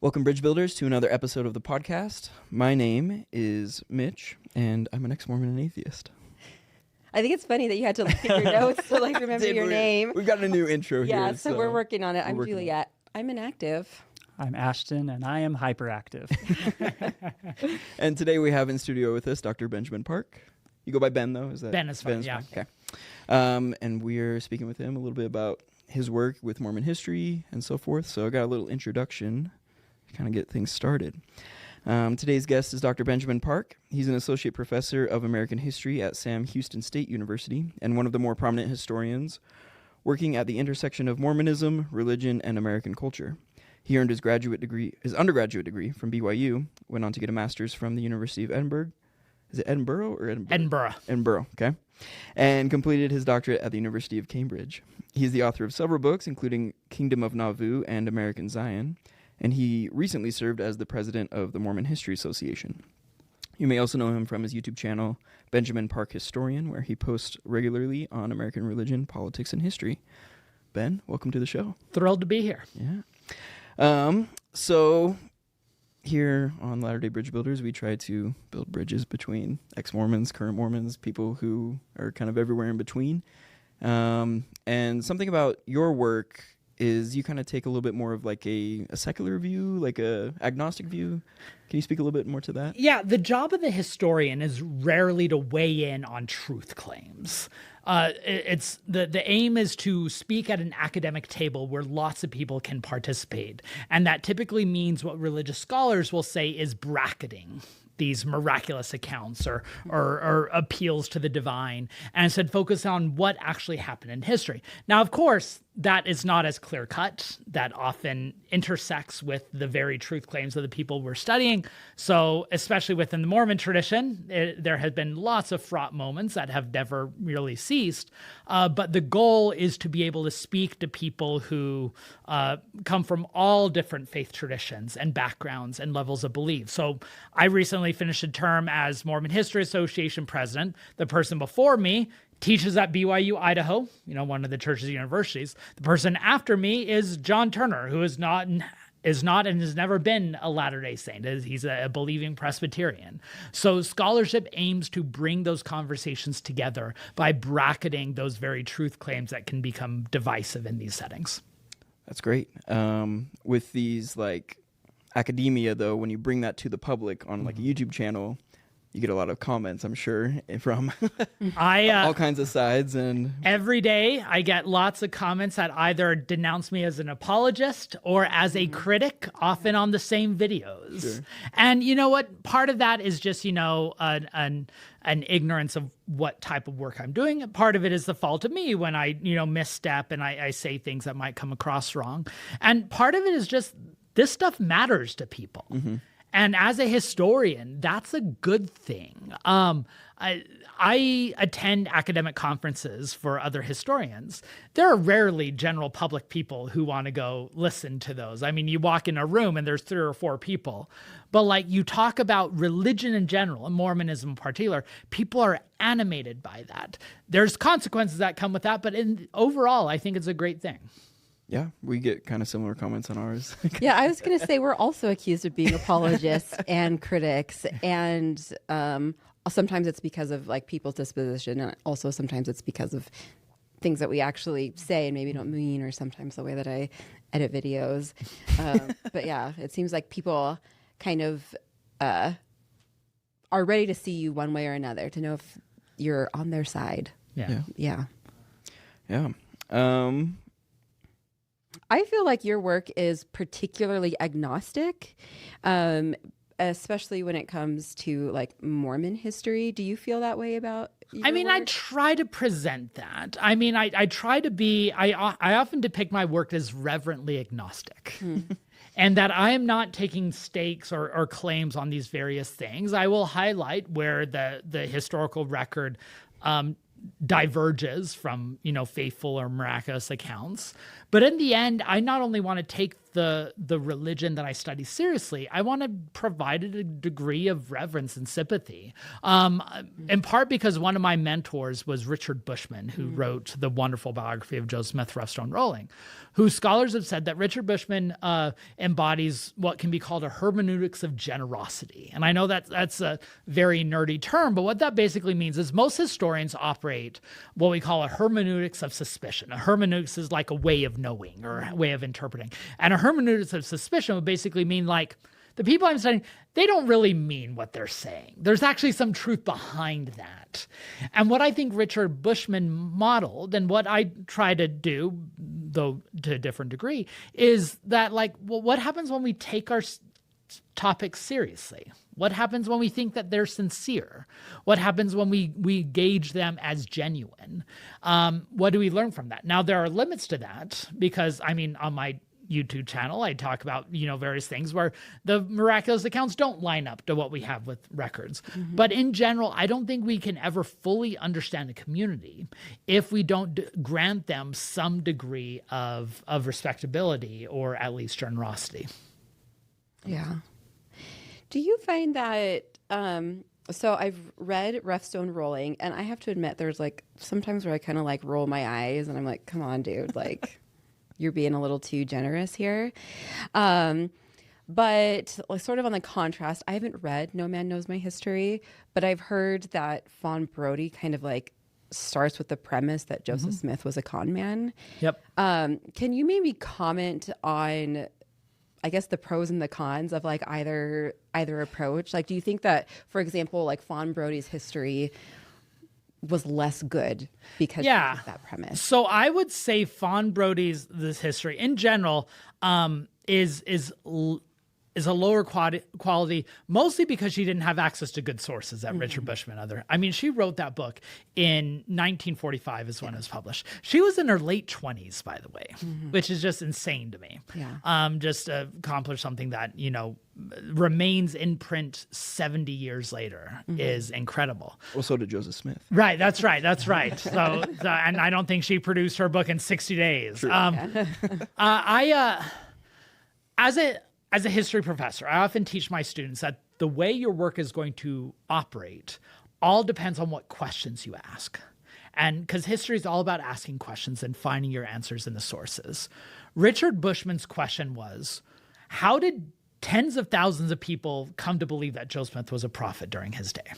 Welcome, Bridge Builders, to another episode of the podcast. My name is Mitch, and I'm an ex-Mormon and atheist. I think it's funny that you had to look at your notes to remember your name. We've got a new intro here. Yeah, so we're working on it. I'm Juliet. I'm inactive. I'm Ashton, and I am hyperactive. And today we have in studio with us Dr. Benjamin Park. You go by Ben, though? Is that Ben is fine, yeah. Okay. And we're speaking with him a little bit about his work with Mormon history and so forth. So I got a little introduction to kind of get things started. Today's guest is Dr. Benjamin Park. He's an associate professor of American history at Sam Houston State University and one of the more prominent historians working at the intersection of Mormonism, religion, and American culture. He earned his undergraduate degree from BYU, went on to get a master's from the University of Edinburgh. Is it Edinburgh or Edinburgh? Edinburgh. Edinburgh, okay. And completed his doctorate at the University of Cambridge. He's the author of several books, including Kingdom of Nauvoo and American Zion. And he recently served as the president of the Mormon History Association. You may also know him from his YouTube channel, Benjamin Park Historian, where he posts regularly on American religion, politics, and history. Ben, welcome to the show. Thrilled to be here. Yeah. So here on Latter-day Bridge Builders, we try to build bridges between ex-Mormons, current Mormons, people who are kind of everywhere in between. And something about your work is you kind of take a little bit more of like a secular view, like a agnostic view. Can you speak a little bit more to that? Yeah, the job of the historian is rarely to weigh in on truth claims. It's the aim is to speak at an academic table where lots of people can participate. And that typically means what religious scholars will say is bracketing these miraculous accounts or appeals to the divine, and instead focus on what actually happened in history. Now, of course, that is not as clear-cut. That often intersects with the very truth claims of the people we're studying. So especially within the Mormon tradition, there have been lots of fraught moments that have never really ceased. But the goal is to be able to speak to people who come from all different faith traditions and backgrounds and levels of belief. So I recently finished a term as Mormon History Association president. The person before me teaches at BYU, Idaho, one of the church's universities. The person after me is John Turner, who is not and has never been a Latter-day Saint. He's a believing Presbyterian. So scholarship aims to bring those conversations together by bracketing those very truth claims that can become divisive in these settings. That's great. With these like academia, though, when you bring that to the public on like a YouTube channel, you get a lot of comments, I'm sure, from all kinds of sides. And every day I get lots of comments that either denounce me as an apologist or as a critic, often on the same videos. Sure. And you know what? Part of that is just, an ignorance of what type of work I'm doing. Part of it is the fault of me when I, misstep and I say things that might come across wrong. And part of it is just this stuff matters to people. Mm-hmm. And as a historian, that's a good thing. I attend academic conferences for other historians. There are rarely general public people who want to go listen to those. I mean, you walk in a room and there's 3 or 4 people. But you talk about religion in general, and Mormonism in particular, people are animated by that. There's consequences that come with that, but overall, I think it's a great thing. Yeah, we get kind of similar comments on ours. Yeah, I was going to say we're also accused of being apologists and critics, and sometimes it's because of people's disposition, and also sometimes it's because of things that we actually say and maybe don't mean, or sometimes the way that I edit videos. But yeah, it seems like people kind of are ready to see you one way or another, to know if you're on their side. Yeah. I feel like your work is particularly agnostic, especially when it comes to Mormon history. Do you feel that way about your work? I try to present that. I try to be, I often depict my work as reverently agnostic. And that I am not taking stakes or claims on these various things. I will highlight where the historical record diverges from, faithful or miraculous accounts. But in the end, I not only want to take the religion that I study seriously, I want to provide it a degree of reverence and sympathy. In part because one of my mentors was Richard Bushman, who wrote the wonderful biography of Joseph Smith, Wrestle, Rolling, whose scholars have said that Richard Bushman embodies what can be called a hermeneutics of generosity. And I know that that's a very nerdy term, but what that basically means is most historians operate what we call a hermeneutics of suspicion. A hermeneutics is like a way of knowing or a way of interpreting. And a hermeneutics of suspicion would basically mean like, the people I'm studying, they don't really mean what they're saying. There's actually some truth behind that. And what I think Richard Bushman modeled, and what I try to do, though to a different degree, is that like, well, what happens when we take our topics seriously? What happens when we think that they're sincere? What happens when we gauge them as genuine? What do we learn from that? Now, there are limits to that because, I mean, on my YouTube channel, I talk about, various things where the miraculous accounts don't line up to what we have with records. But in general, I don't think we can ever fully understand a community if we don't grant them some degree of respectability or at least generosity. Yeah. Do you find that, so I've read Rough Rolling, and I have to admit there's like sometimes where I kind of like roll my eyes and I'm like, come on, dude, like you're being a little too generous here. But like, sort of on the contrast, I haven't read No Man Knows My History, but I've heard that Fawn Brodie kind of like starts with the premise that Joseph Smith was a con man. Yep. Can you maybe comment on, I guess, the pros and the cons of like either approach? Like, do you think that, for example, like Fawn Brodie's history was less good because of that premise? So I would say Fawn Brodie's this history in general is a lower quality, mostly because she didn't have access to good sources that Richard Bushman she wrote that book in 1945 is when it was published. She was in her late 20s, by the way, which is just insane to me. Yeah. Just to accomplish something that, remains in print 70 years later is incredible. Well, so did Joseph Smith. Right. That's right. So and I don't think she produced her book in 60 days. As a history professor, I often teach my students that the way your work is going to operate all depends on what questions you ask. And because history is all about asking questions and finding your answers in the sources. Richard Bushman's question was, how did tens of thousands of people come to believe that Joseph Smith was a prophet during his day?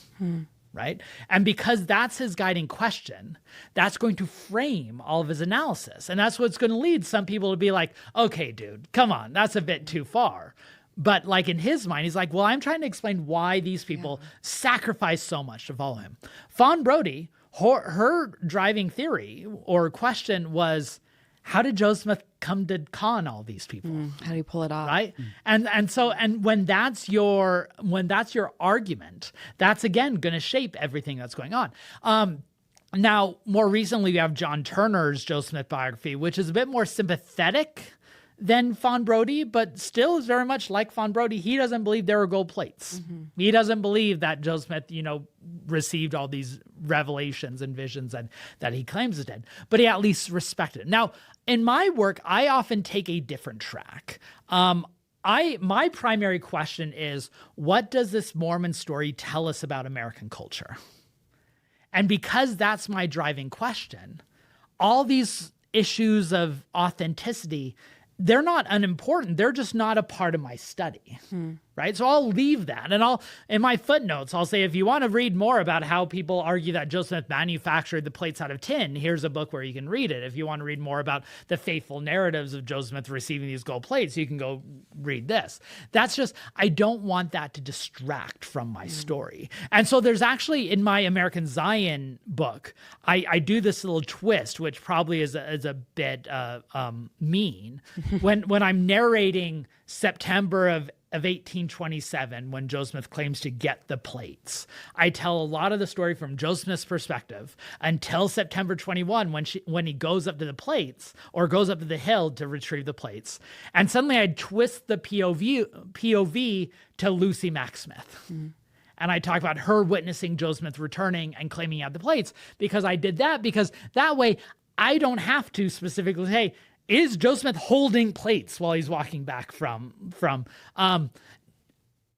Right? And because that's his guiding question, that's going to frame all of his analysis. And that's what's going to lead some people to be like, okay, dude, come on, that's a bit too far. But like in his mind, he's like, well, I'm trying to explain why these people sacrifice so much to follow him. Fawn Brodie, her driving theory or question was, how did Joseph Smith come to con all these people? How do you pull it off? Right? And when that's your argument, that's again going to shape everything that's going on. Now, more recently, we have John Turner's Joseph Smith biography, which is a bit more sympathetic than Fawn Brodie, but still is very much like Fawn Brodie. He doesn't believe there were gold plates. He doesn't believe that Joseph Smith, received all these revelations and visions that he claims it did, but he at least respected it. Now, in my work, I often take a different track. My primary question is, what does this Mormon story tell us about American culture? And because that's my driving question, all these issues of authenticity, they're not unimportant. They're just not a part of my study, right? So I'll leave that. And in my footnotes, I'll say, if you want to read more about how people argue that Joseph Smith manufactured the plates out of tin, here's a book where you can read it. If you want to read more about the faithful narratives of Joseph Smith receiving these gold plates, you can go read this. That's just, I don't want that to distract from my story. And so there's actually, in my American Zion book, I do this little twist, which probably is a bit mean. When I'm narrating September of 1827, when Joseph Smith claims to get the plates, I tell a lot of the story from Joseph Smith's perspective until September 21, when he goes up to the plates or goes up to the hill to retrieve the plates. And suddenly I twist the POV to Lucy Mack Smith. And I talk about her witnessing Joseph Smith returning and claiming he had the plates, because I did that because that way I don't have to specifically say, is Joe Smith holding plates while he's walking back from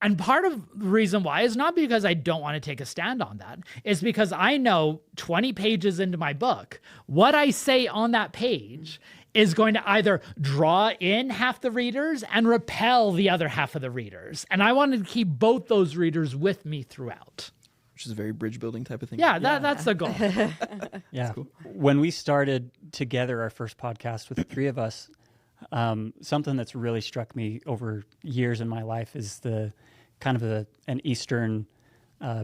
and part of the reason why is not because I don't want to take a stand on that. It's because I know 20 pages into my book, what I say on that page is going to either draw in half the readers and repel the other half of the readers. And I wanted to keep both those readers with me throughout. Which is a very bridge building type of thing. Yeah, that's the goal. Yeah. Cool. When we started together our first podcast with the three of us, something that's really struck me over years in my life is the kind of an Eastern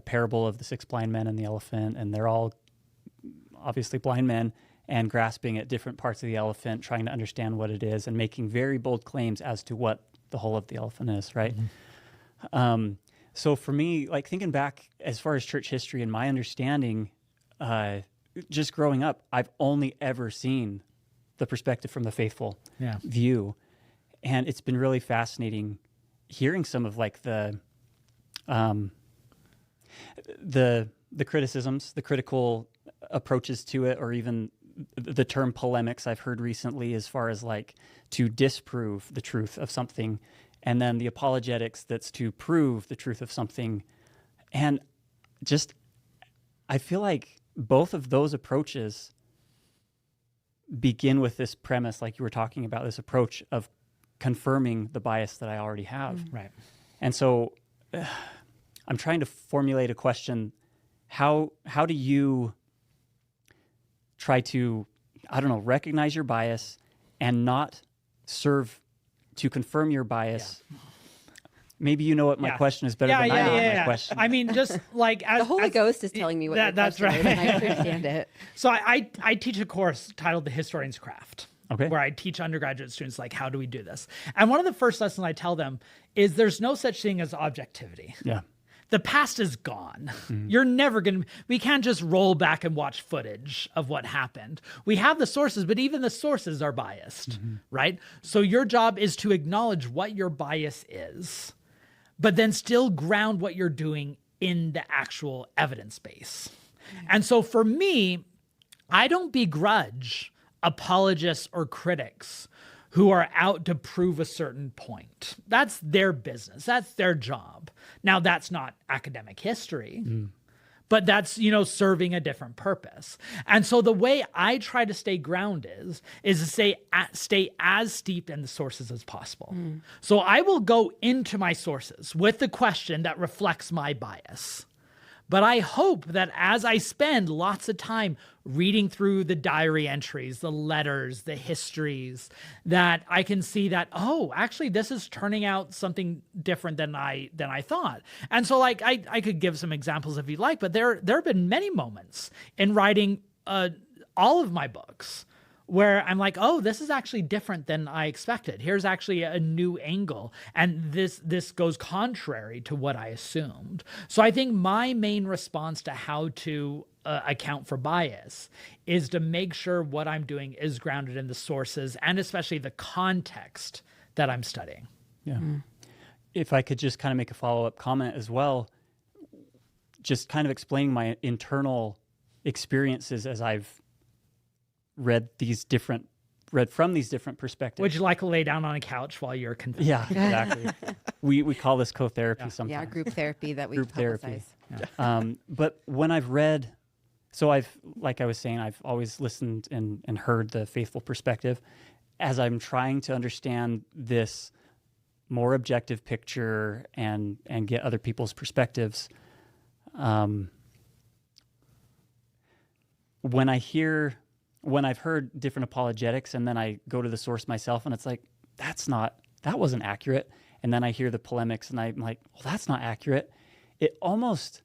parable of the 6 blind men and the elephant, and they're all obviously blind men and grasping at different parts of the elephant, trying to understand what it is and making very bold claims as to what the whole of the elephant is, right? Mm-hmm. So for me, like thinking back as far as church history and my understanding, just growing up, I've only ever seen the perspective from the faithful view. And it's been really fascinating hearing some of like the criticisms, the critical approaches to it, or even the term polemics I've heard recently as far as like to disprove the truth of something, and then the apologetics that's to prove the truth of something. And just, I feel like both of those approaches begin with this premise, like you were talking about, this approach of confirming the bias that I already have. Right. And so I'm trying to formulate a question. How do you try to, I don't know, recognize your bias and not serve to confirm your bias? Yeah. Maybe you know what my question is better than I know what my question. I mean, just like as the Holy Ghost is telling me what your that's question right. is, and I understand it. So I teach a course titled The Historian's Craft. Okay. Where I teach undergraduate students, like, how do we do this? And one of the first lessons I tell them is there's no such thing as objectivity. Yeah. The past is gone. Mm-hmm. You're never we can't just roll back and watch footage of what happened. We have the sources, but even the sources are biased, right? So your job is to acknowledge what your bias is, but then still ground what you're doing in the actual evidence base. And so for me, I don't begrudge apologists or critics who are out to prove a certain point. That's their business. That's their job. Now, that's not academic history, but that's, serving a different purpose. And so the way I try to stay grounded is to stay as steeped in the sources as possible. So I will go into my sources with the question that reflects my bias. But I hope that as I spend lots of time reading through the diary entries, the letters, the histories, that I can see that, oh, actually, this is turning out something different than I thought. And so, like, I could give some examples if you'd like, but there have been many moments in writing all of my books where I'm like, oh, this is actually different than I expected. Here's actually a new angle. And this goes contrary to what I assumed. So I think my main response to how to account for bias is to make sure what I'm doing is grounded in the sources and especially the context that I'm studying. Yeah. If I could just kind of make a follow-up comment as well, just kind of explaining my internal experiences as I've read from these different perspectives. Would you like to lay down on a couch while you're confessing? Yeah, exactly. we call this co-therapy sometimes. Yeah, group therapy that we group publicize. Therapy. Yeah. But when I've read, so like I was saying, I've always listened and heard the faithful perspective. As I'm trying to understand this more objective picture and get other people's perspectives, when I've heard different apologetics and then I go to the source myself and it's like, that wasn't accurate. And then I hear the polemics and I'm like, well, that's not accurate. It almost,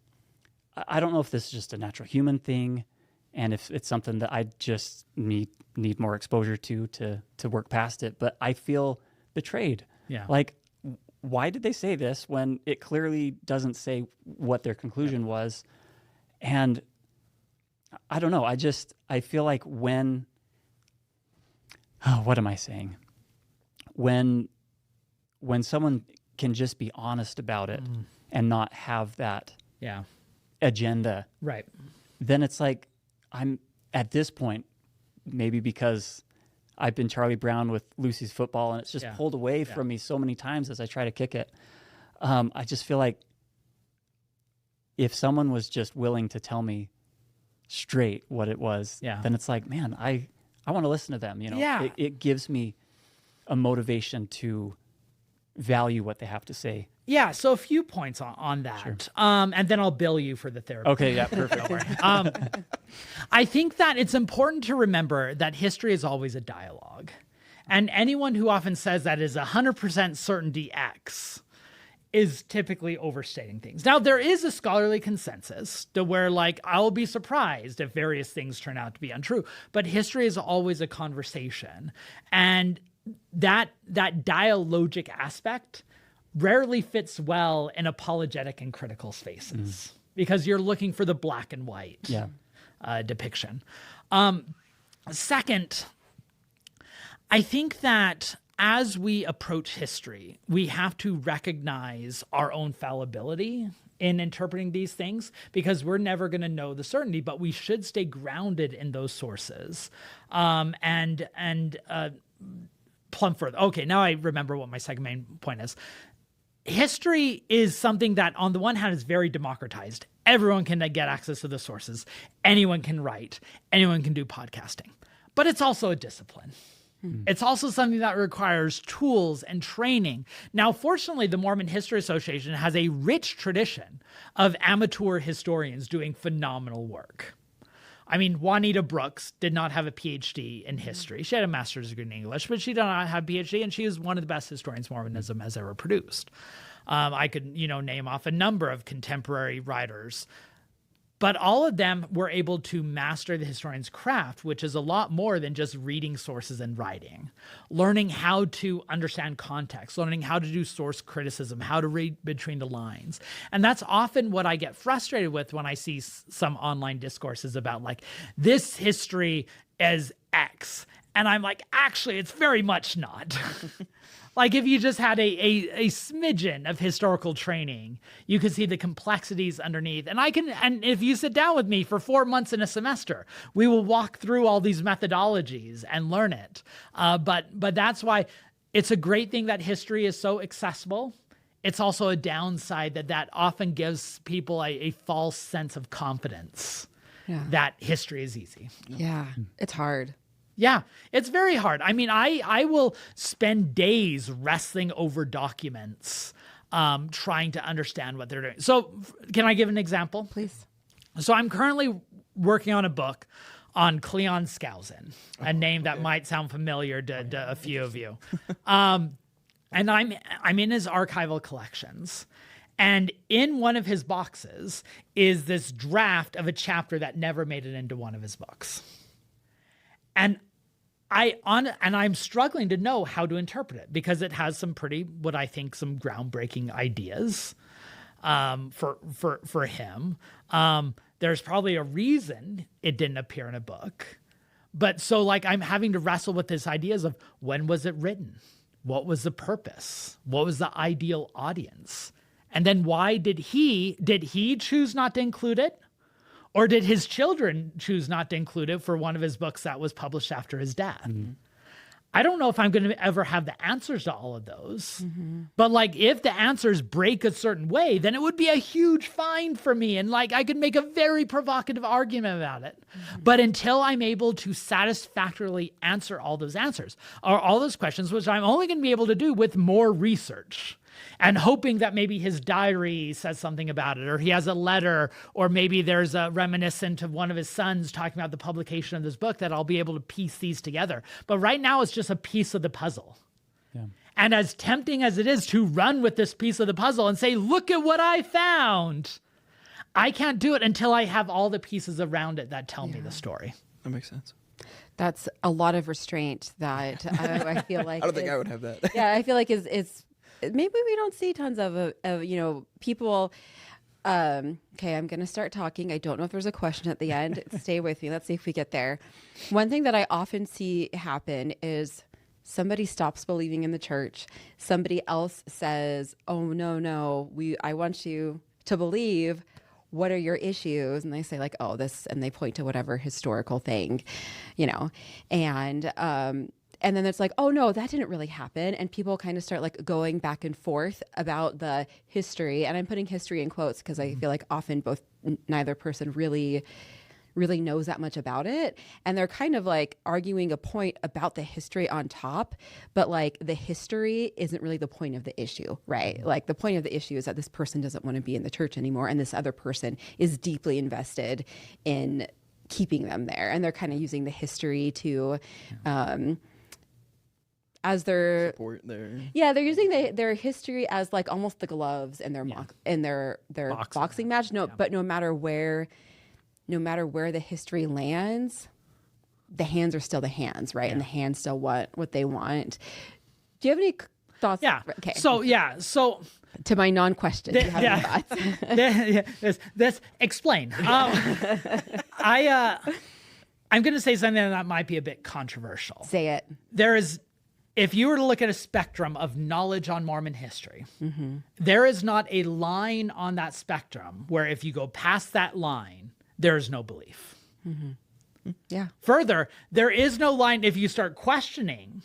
I don't know if this is just a natural human thing and if it's something that I just need more exposure to work past it, but I feel betrayed. Yeah. Like, why did they say this when it clearly doesn't say what their conclusion was? And I don't know. I feel like what am I saying? When someone can just be honest about it and not have that agenda, right? Then it's like I'm at this point, maybe because I've been Charlie Brown with Lucy's football, and it's just pulled away from me so many times as I try to kick it. I just feel like if someone was just willing to tell me straight what it was, then it's like, man, I want to listen to them. It gives me a motivation to value what they have to say. Yeah, so a few points on that. Sure. And then I'll bill you for the therapy. Okay, yeah, perfect. I think that it's important to remember that history is always a dialogue. And anyone who often says that is 100% certainty X is typically overstating things. Now, there is a scholarly consensus to where, like, I'll be surprised if various things turn out to be untrue. But history is always a conversation. And that dialogic aspect rarely fits well in apologetic and critical spaces because you're looking for the black and white depiction. Second, I think that as we approach history, we have to recognize our own fallibility in interpreting these things because we're never going to know the certainty, but we should stay grounded in those sources and plumb further. Okay, now I remember what my second main point is. History is something that, on the one hand, is very democratized. Everyone can get access to the sources. Anyone can write. Anyone can do podcasting. But it's also a discipline. It's also something that requires tools and training. Now, fortunately, the Mormon History Association has a rich tradition of amateur historians doing phenomenal work. I mean, Juanita Brooks did not have a PhD in history. She had a master's degree in English, but she did not have a PhD, and she is one of the best historians Mormonism has ever produced. I could, name off a number of contemporary writers, but all of them were able to master the historian's craft, which is a lot more than just reading sources and writing. Learning how to understand context, learning how to do source criticism, how to read between the lines. And that's often what I get frustrated with when I see some online discourses about, like, this history is X. And I'm like, actually, it's very much not. Like, if you just had a smidgen of historical training, you could see the complexities underneath. And if you sit down with me for 4 months in a semester, we will walk through all these methodologies and learn it. But that's why it's a great thing that history is so accessible. It's also a downside that often gives people a false sense of confidence that history is easy. Yeah, it's hard. Yeah, it's very hard. I mean, I will spend days wrestling over documents, trying to understand what they're doing. So can I give an example? Please. So I'm currently working on a book on Cleon Skousen, a name that might sound familiar to a few of you. And I'm in his archival collections. And in one of his boxes is this draft of a chapter that never made it into one of his books. And I'm struggling to know how to interpret it because it has some what I think, some groundbreaking ideas for him. There's probably a reason it didn't appear in a book. But so, like, I'm having to wrestle with these ideas of when was it written? What was the purpose? What was the ideal audience? And then why did he choose not to include it? Or did his children choose not to include it for one of his books that was published after his death? Mm-hmm. I don't know if I'm going to ever have the answers to all of those. Mm-hmm. But, like, if the answers break a certain way, then it would be a huge find for me. And, like, I could make a very provocative argument about it. Mm-hmm. But until I'm able to satisfactorily answer all those answers, or all those questions, which I'm only going to be able to do with more research, and hoping that maybe his diary says something about it, or he has a letter, or maybe there's a reminiscent of one of his sons talking about the publication of this book, that I'll be able to piece these together. But right now, it's just a piece of the puzzle. Yeah. And as tempting as it is to run with this piece of the puzzle and say, look at what I found, I can't do it until I have all the pieces around it that tell me the story. That makes sense. That's a lot of restraint that I feel like. I don't think I would have that. Yeah, I feel like it's maybe we don't see tons of people. Okay, I'm going to start talking. I don't know if there's a question at the end. Stay with me. Let's see if we get there. One thing that I often see happen is somebody stops believing in the church. Somebody else says, oh, no, I want you to believe. What are your issues? And they say, like, oh, this, and they point to whatever historical thing, and And then it's like, oh no, that didn't really happen. And people kind of start like going back and forth about the history. And I'm putting history in quotes because I feel like often neither person really knows that much about it. And they're kind of like arguing a point about the history on top, but like the history isn't really the point of the issue, right? Like the point of the issue is that this person doesn't want to be in the church anymore. And this other person is deeply invested in keeping them there. And they're kind of using the history to, as their Support their they're using their history as like almost the gloves in their their boxing match. But no matter where the history lands, the hands are still the hands, right? And the hands still want what they want. Do you have any thoughts? Yeah. Okay. So to my non-question, do you have any thoughts? This explain. I'm going to say something that might be a bit controversial. Say it. If you were to look at a spectrum of knowledge on Mormon history, there is not a line on that spectrum where if you go past that line, there is no belief. Yeah. Further, there is no line if you start questioning.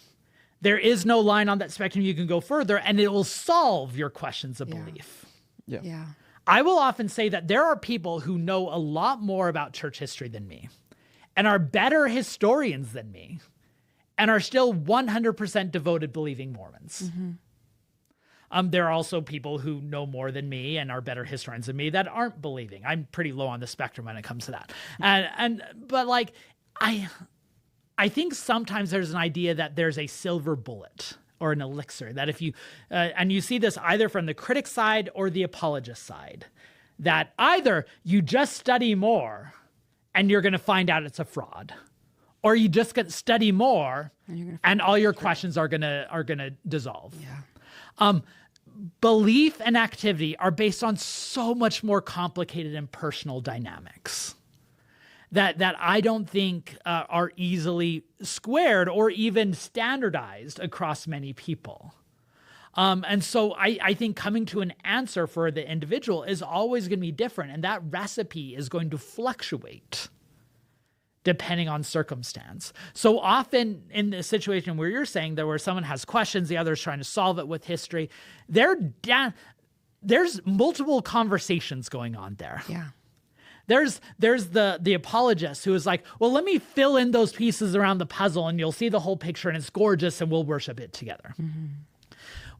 There is no line on that spectrum you can go further, and it will solve your questions of belief. Yeah. I will often say that there are people who know a lot more about church history than me and are better historians than me and are still 100% devoted believing Mormons. There are also people who know more than me and are better historians than me that aren't believing. I'm pretty low on the spectrum when it comes to that. But like, I think sometimes there's an idea that there's a silver bullet or an elixir that if you, and you see this either from the critic side or the apologist side, that either you just study more and you're going to find out it's a fraud, or you just get study more and all your questions are gonna dissolve. Belief and activity are based on so much more complicated and personal dynamics that I don't think are easily squared or even standardized across many people. And so I think coming to an answer for the individual is always going to be different, and that recipe is going to fluctuate depending on circumstance. So often in the situation where you're saying that where someone has questions, the other is trying to solve it with history, there's multiple conversations going on there. Yeah. There's the apologist who is like, well, let me fill in those pieces around the puzzle and you'll see the whole picture and it's gorgeous and we'll worship it together.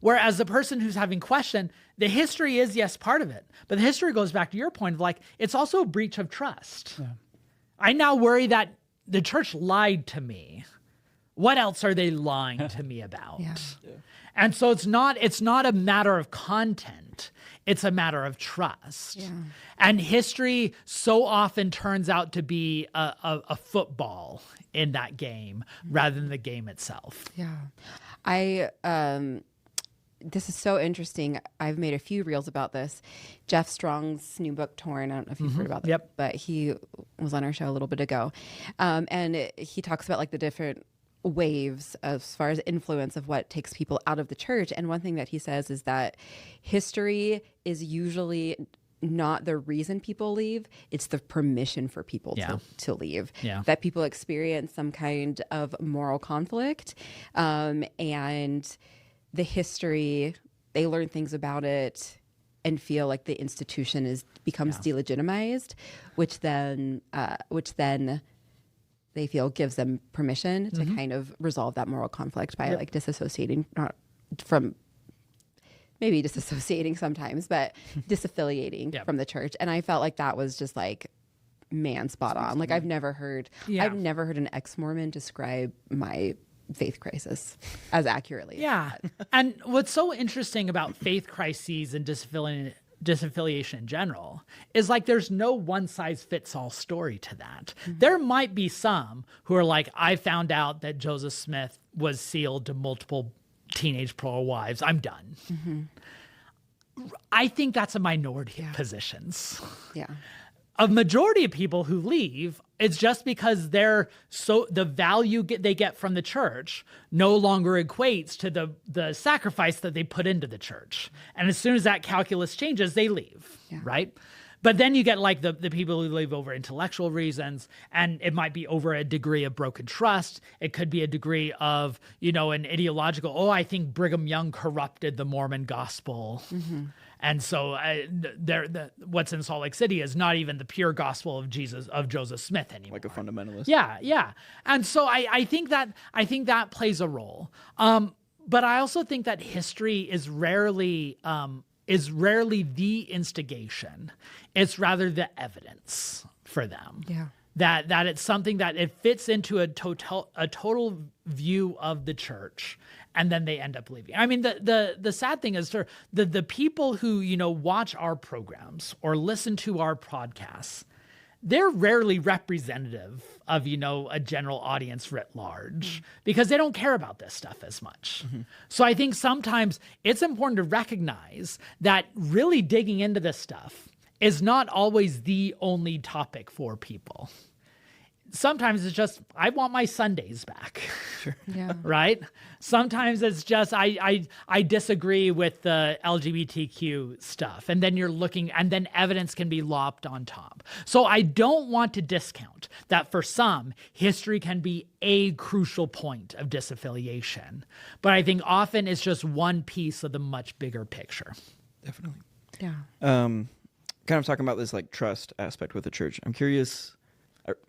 Whereas the person who's having question, the history is, yes, part of it. But the history goes back to your point of like, it's also a breach of trust. Yeah. I now worry that the church lied to me. What else are they lying to me about? And so it's not a matter of content. It's a matter of trust. And history so often turns out to be a football in that game rather than the game itself. This is so interesting. I've made a few reels about this. Jeff Strong's new book, Torn, I don't know if you've heard about that, but he was on our show a little bit ago. And he talks about like the different waves as far as influence of what takes people out of the church. And one thing that he says is that history is usually not the reason people leave, it's the permission for people to leave. That people experience some kind of moral conflict, and the history, they learn things about it and feel like the institution becomes delegitimized, which then they feel gives them permission to kind of resolve that moral conflict by like disassociating, not from maybe disassociating sometimes, but disaffiliating from the church. And I felt like that was just like, man, spot on. Like I've never heard an ex-Mormon describe my faith crisis as accurately. And what's so interesting about faith crises and disaffiliation in general is like there's no one size fits all story to that. There might be some who are like, I found out that Joseph Smith was sealed to multiple teenage plural wives. I'm done. I think that's a minority of positions. A majority of people who leave, it's just because the value they get from the church no longer equates to the sacrifice that they put into the church. And as soon as that calculus changes, they leave, right? But then you get like the people who leave over intellectual reasons, and it might be over a degree of broken trust. It could be a degree of, an ideological, I think Brigham Young corrupted the Mormon gospel. And so what's in Salt Lake City is not even the pure gospel of Joseph Smith anymore. Like a fundamentalist. Yeah. And so I think that plays a role. But I also think that history is rarely the instigation. It's rather the evidence for them. Yeah. That it's something that it fits into a total view of the church, and then they end up leaving. I mean, the sad thing is the people who watch our programs or listen to our podcasts, they're rarely representative of a general audience writ large because they don't care about this stuff as much. So I think sometimes it's important to recognize that really digging into this stuff is not always the only topic for people. Sometimes it's just, I want my Sundays back. Sure. Yeah. Right? Sometimes it's just, I disagree with the LGBTQ stuff. And then and then evidence can be lopped on top. So I don't want to discount that for some, history can be a crucial point of disaffiliation. But I think often it's just one piece of the much bigger picture. Definitely. Yeah. Kind of talking about this like trust aspect with the church. I'm curious.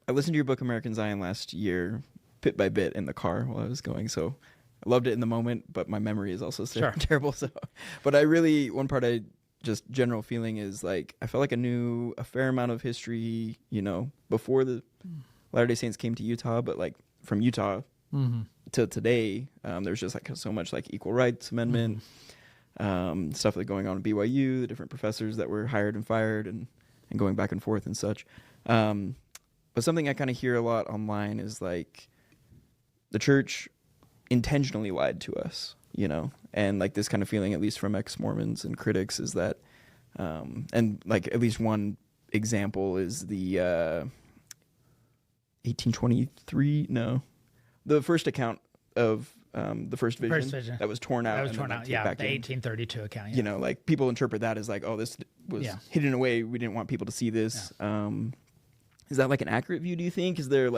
I listened to your book, American Zion, last year, bit by bit in the car while I was going. So I loved it in the moment, but my memory is also terrible. So, but one part general feeling is like, I felt like I knew a fair amount of history, before the Latter-day Saints came to Utah, but like from Utah till today, there's just like so much like equal rights amendment, stuff like going on at BYU, the different professors that were hired and fired and going back and forth and such. But something I kind of hear a lot online is like the church intentionally lied to us, and like this kind of feeling, at least from ex-Mormons and critics, is that, and like at least one example is the 1823, the first account of the first vision that was torn out. That was torn out, the 1832 account. Yeah. Like people interpret that as like, oh, this was hidden away. We didn't want people to see this. Yeah. Is that like an accurate view, do you think? Is there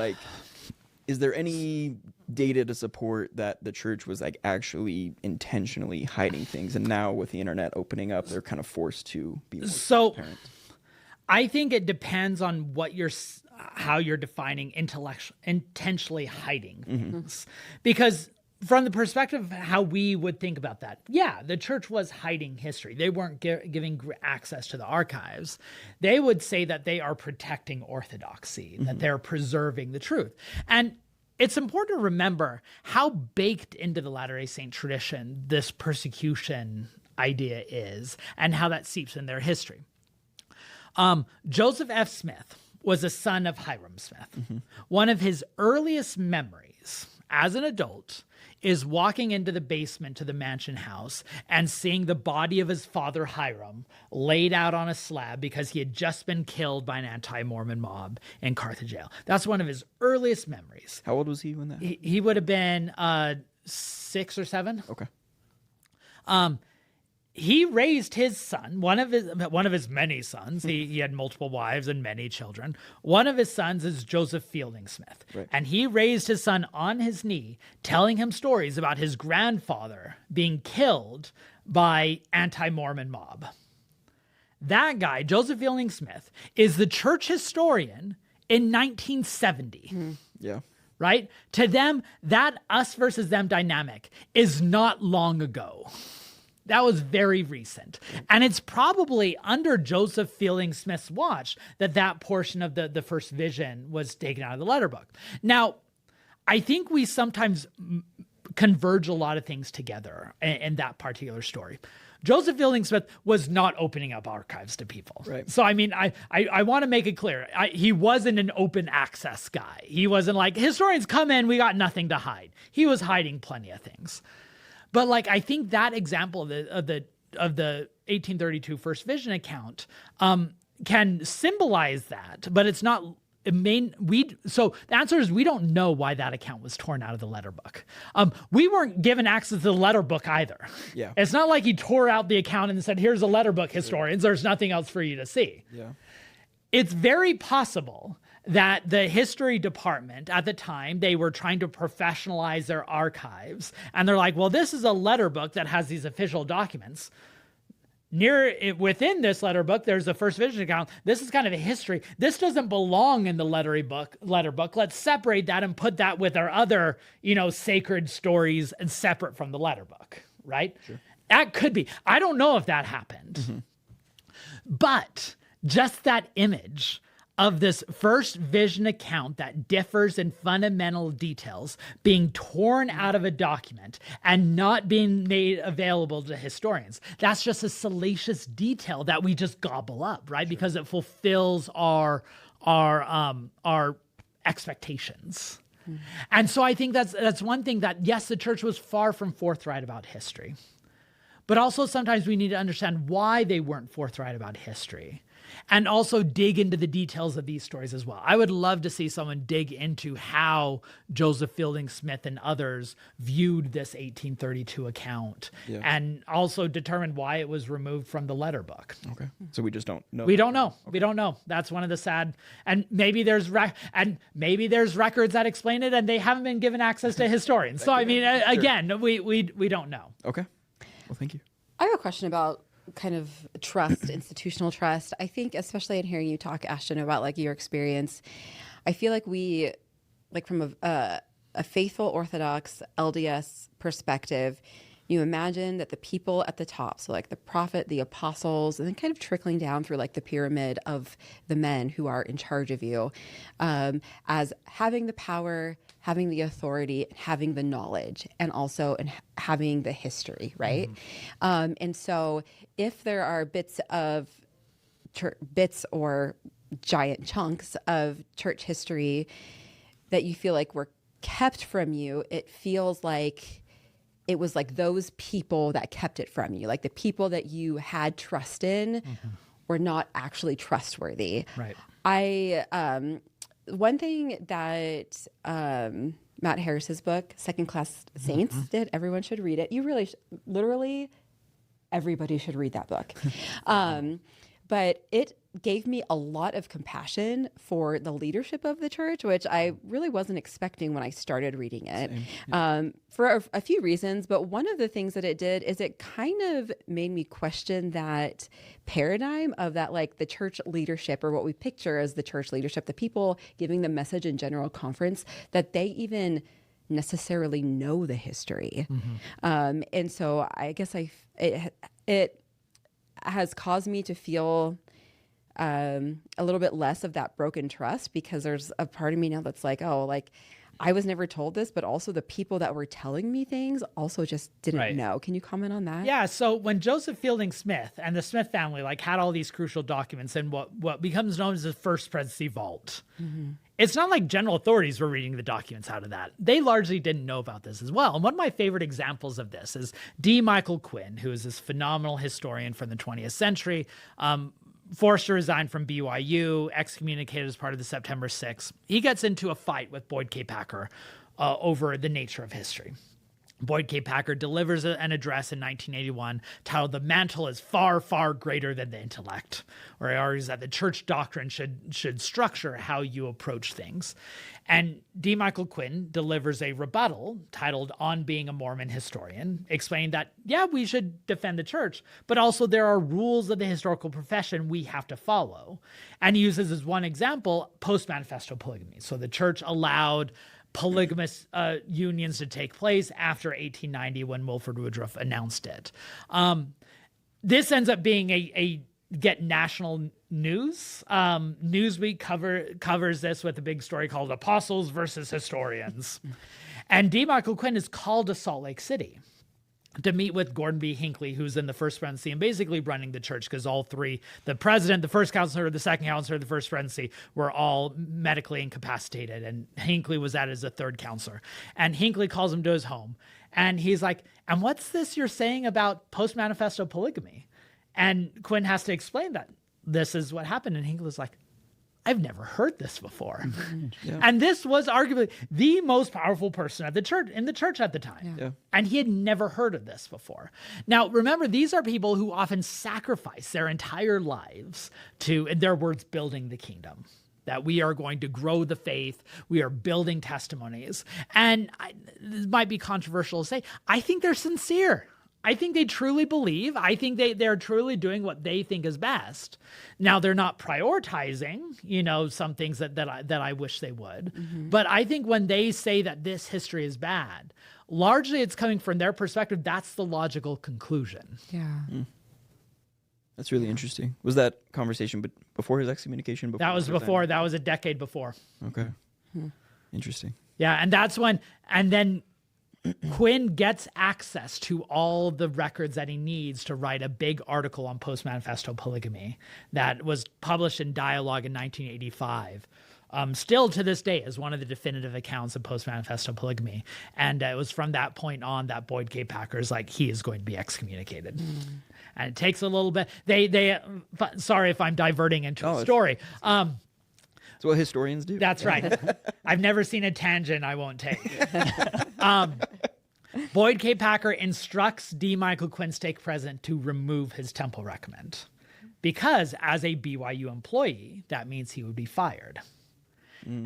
any data to support that the church was like actually intentionally hiding things, and now with the internet opening up, they're kind of forced to be more transparent? I think it depends on how you're defining intentionally hiding things. Because from the perspective of how we would think about that, the church was hiding history. They weren't giving access to the archives. They would say that they are protecting orthodoxy, that they're preserving the truth. And it's important to remember how baked into the Latter-day Saint tradition this persecution idea is and how that seeps in their history. Joseph F. Smith was a son of Hiram Smith. One of his earliest memories as an adult is walking into the basement to the mansion house and seeing the body of his father Hiram laid out on a slab because he had just been killed by an anti-Mormon mob in Carthage jail. That's one of his earliest memories. How old was he when that happened? He would have been 6 or 7. Okay. He raised his son, one of his many sons. He had multiple wives and many children. One of his sons is Joseph Fielding Smith. Right. And he raised his son on his knee, telling him stories about his grandfather being killed by anti-Mormon mob. That guy, Joseph Fielding Smith, is the church historian in 1970. Yeah. Right? To them, that us versus them dynamic is not long ago. That was very recent. And it's probably under Joseph Fielding Smith's watch that portion of the first vision was taken out of the letter book. Now, I think we sometimes converge a lot of things together in that particular story. Joseph Fielding Smith was not opening up archives to people. Right. So, I mean, I want to make it clear. He wasn't an open access guy. He wasn't like, historians come in, we got nothing to hide. He was hiding plenty of things. But like, I think that example of the 1832 First Vision account can symbolize that, but it's not So the answer is we don't know why that account was torn out of the letter book. We weren't given access to the letter book either. Yeah. It's not like he tore out the account and said, here's a letter book, historians. There's nothing else for you to see. Yeah. It's very possible that the history department at the time, they were trying to professionalize their archives. And they're like, well, this is a letter book that has these official documents. Within this letter book, there's the first vision account. This is kind of a history. This doesn't belong in the letter book. Let's separate that and put that with our other, sacred stories and separate from the letter book, right? Sure. That could be. I don't know if that happened. Mm-hmm. But just that image of this first vision account that differs in fundamental details being torn out of a document and not being made available to historians. That's just a salacious detail that we just gobble up, right? Sure. Because it fulfills our expectations. Mm-hmm. And so I think that's one thing that, yes, the church was far from forthright about history, but also sometimes we need to understand why they weren't forthright about history. And also dig into the details of these stories as well. I would love to see someone dig into how Joseph Fielding Smith and others viewed this 1832 account and also determine why it was removed from the letter book. Okay. So we just don't know. We don't know. Okay. We don't know. That's one of the sad, and maybe there's records that explain it and they haven't been given access to historians. So I mean, again, we don't know. Okay. Well, thank you. I have a question about kind of trust, institutional trust. I think, especially in hearing you talk, Ashton, about like your experience, I feel like we, like from a faithful Orthodox LDS perspective, you imagine that the people at the top, so like the prophet, the apostles, and then kind of trickling down through like the pyramid of the men who are in charge of you, as having the power, having the authority, having the knowledge, and also having the history, right? Mm-hmm. And so if there are bits or giant chunks of church history that you feel like were kept from you, it feels like it was like those people that kept it from you, like the people that you had trust in were not actually trustworthy. Right. One thing that Matt Harris's book, Second Class Saints, did, everyone should read it. You really, literally, everybody should read that book. But it gave me a lot of compassion for the leadership of the church, which I really wasn't expecting when I started reading it. For a few reasons. But one of the things that it did is it kind of made me question that paradigm of that, like the church leadership, or what we picture as the church leadership, the people giving the message in general conference, that they even necessarily know the history. And so I guess it has caused me to feel a little bit less of that broken trust, because there's a part of me now that's like, oh, like I was never told this, but also the people that were telling me things also just didn't know. Can you comment on that? Yeah. So when Joseph Fielding Smith and the Smith family like had all these crucial documents in what becomes known as the First Presidency Vault, it's not like general authorities were reading the documents out of that. They largely didn't know about this as well. And one of my favorite examples of this is D. Michael Quinn, who is this phenomenal historian from the 20th century, forced to resign from BYU, excommunicated as part of the September 6th. He gets into a fight with Boyd K. Packer over the nature of history. Boyd K. Packer delivers an address in 1981 titled "The Mantle is Far, Far Greater Than the Intellect," where he argues that the church doctrine should structure how you approach things. And D. Michael Quinn delivers a rebuttal titled "On Being a Mormon Historian," explaining that, yeah, we should defend the church, but also there are rules of the historical profession we have to follow. And he uses as one example post-manifesto polygamy. So the church allowed polygamous unions to take place after 1890 when Wilford Woodruff announced it. This ends up being a get national news. Newsweek covers this with a big story called "Apostles versus Historians." And D. Michael Quinn is called to Salt Lake City to meet with Gordon B. Hinckley, who's in the First Presidency and basically running the church, because all three, the president, the first counselor, the second counselor, the First Presidency, were all medically incapacitated. And Hinckley was that as a third counselor. And Hinckley calls him to his home. And he's like, "And what's this you're saying about post-manifesto polygamy?" And Quinn has to explain that this is what happened. And Hinckley's like, I've never heard this before. Yeah. And this was arguably the most powerful person at the church in the church at the time. Yeah. And he had never heard of this before. Now, remember, these are people who often sacrifice their entire lives to, in their words, building the kingdom. That we are going to grow the faith. We are building testimonies. And this might be controversial to say, I think they're sincere. I think they truly believe. I think they're truly doing what they think is best. Now, they're not prioritizing, some things that I wish they would. Mm-hmm. But I think when they say that this history is bad, largely it's coming from their perspective. That's the logical conclusion. Yeah. Mm. That's really interesting. Was that conversation before his excommunication? That was before. That was a decade before. Okay. Interesting. Yeah, and that's when, and then Quinn gets access to all the records that he needs to write a big article on post-manifesto polygamy that was published in Dialogue in 1985. Still to this day is one of the definitive accounts of post-manifesto polygamy. And it was from that point on that Boyd K. Packer is like, he is going to be excommunicated. And it takes a little bit. Sorry if I'm diverting into a story. That's what historians do. That's right. I've never seen a tangent I won't take. Boyd K. Packer instructs D. Michael Quinn, stake president, to remove his temple recommend. Because as a BYU employee, that means he would be fired.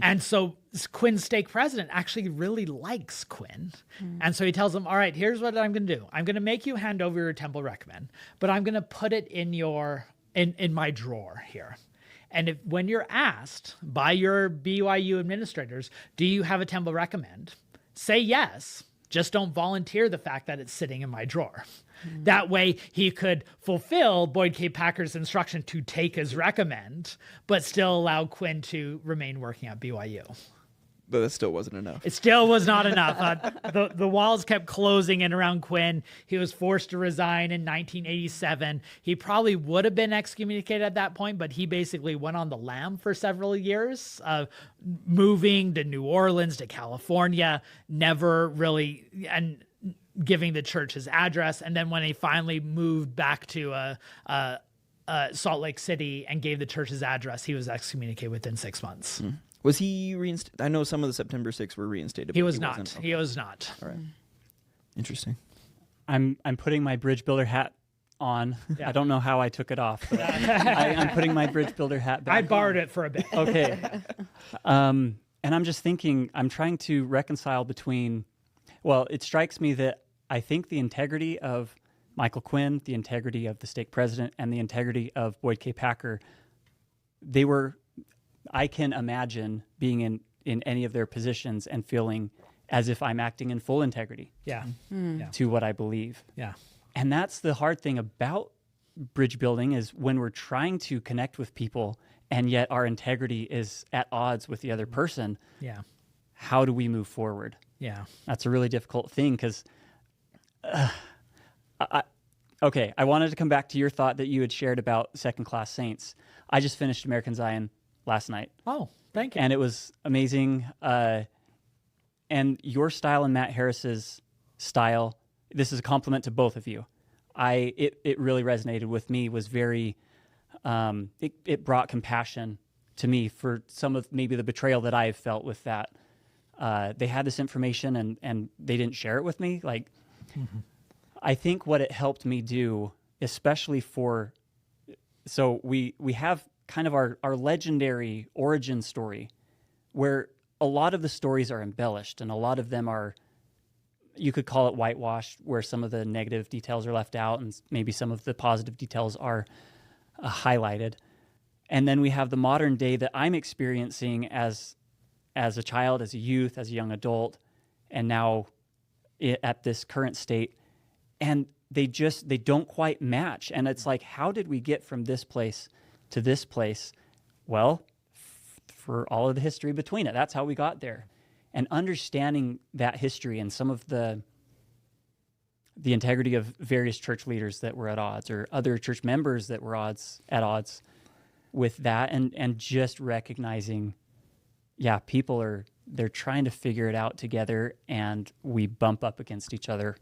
And so Quinn's stake president actually really likes Quinn. And so he tells him, all right, here's what I'm going to do. I'm going to make you hand over your temple recommend, but I'm going to put it in in my drawer here. And when you're asked by your BYU administrators, do you have a temple recommend? Say yes. Just don't volunteer the fact that it's sitting in my drawer. That way he could fulfill Boyd K. Packer's instruction to take his recommend, but still allow Quinn to remain working at BYU. But that still wasn't enough. It still was not enough. The walls kept closing in around Quinn. He was forced to resign in 1987. He probably would have been excommunicated at that point, but he basically went on the lam for several years, moving to New Orleans, to California, never really, and giving the church his address. And then when he finally moved back to Salt Lake City and gave the church his address, he was excommunicated within 6 months. Was he reinstated? I know some of the September 6 were reinstated. He but was not. wasn't. He was not. All right. Interesting. I'm putting my bridge builder hat on. Yeah. I don't know how I took it off, but I'm putting my bridge builder hat back I borrowed on. it for a bit. Okay. And I'm just thinking, I'm trying to reconcile between, well, it strikes me that I think the integrity of Michael Quinn, the integrity of the stake president, and the integrity of Boyd K. Packer, I can imagine being in any of their positions and feeling as if I'm acting in full integrity Yeah. to what I believe. Yeah. And that's the hard thing about bridge building is when we're trying to connect with people and yet our integrity is at odds with the other person. Yeah. How do we move forward? Yeah. That's a really difficult thing because, I wanted to come back to your thought that you had shared about second-class saints. I just finished American Zion last night. Oh, thank you. And it was amazing. And your style and Matt Harris's style, this is a compliment to both of you. It really resonated with me, was very, it brought compassion to me for some of maybe the betrayal that I have felt with that. They had this information and they didn't share it with me. Like, I think what it helped me do, especially so we have kind of our legendary origin story where a lot of the stories are embellished and a lot of them are, you could call it whitewashed, where some of the negative details are left out and maybe some of the positive details are highlighted. And then we have the modern day that I'm experiencing as a child, as a youth, as a young adult, and now at this current state. And they don't quite match. And it's like, how did we get from this place to this place? Well, for all of the history between it, that's how we got there. And understanding that history and some of the integrity of various church leaders that were at odds, or other church members that were at odds with that, and just recognizing, yeah, they're trying to figure it out together, and we bump up against each other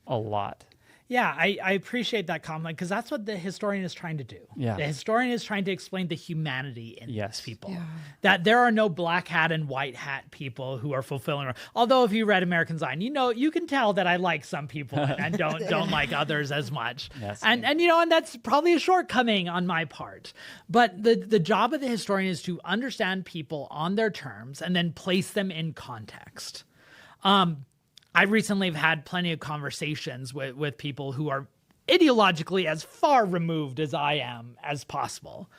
a lot. Yeah, I appreciate that comment because that's what the historian is trying to do. Yeah. The historian is trying to explain the humanity in Yes. these people. Yeah. That there are no black hat and white hat people who are fulfilling. Although if you read American Zion, you can tell that I like some people and don't like others as much. Yes. And that's probably a shortcoming on my part. But the job of the historian is to understand people on their terms and then place them in context. I recently have had plenty of conversations with people who are ideologically as far removed as I am as possible.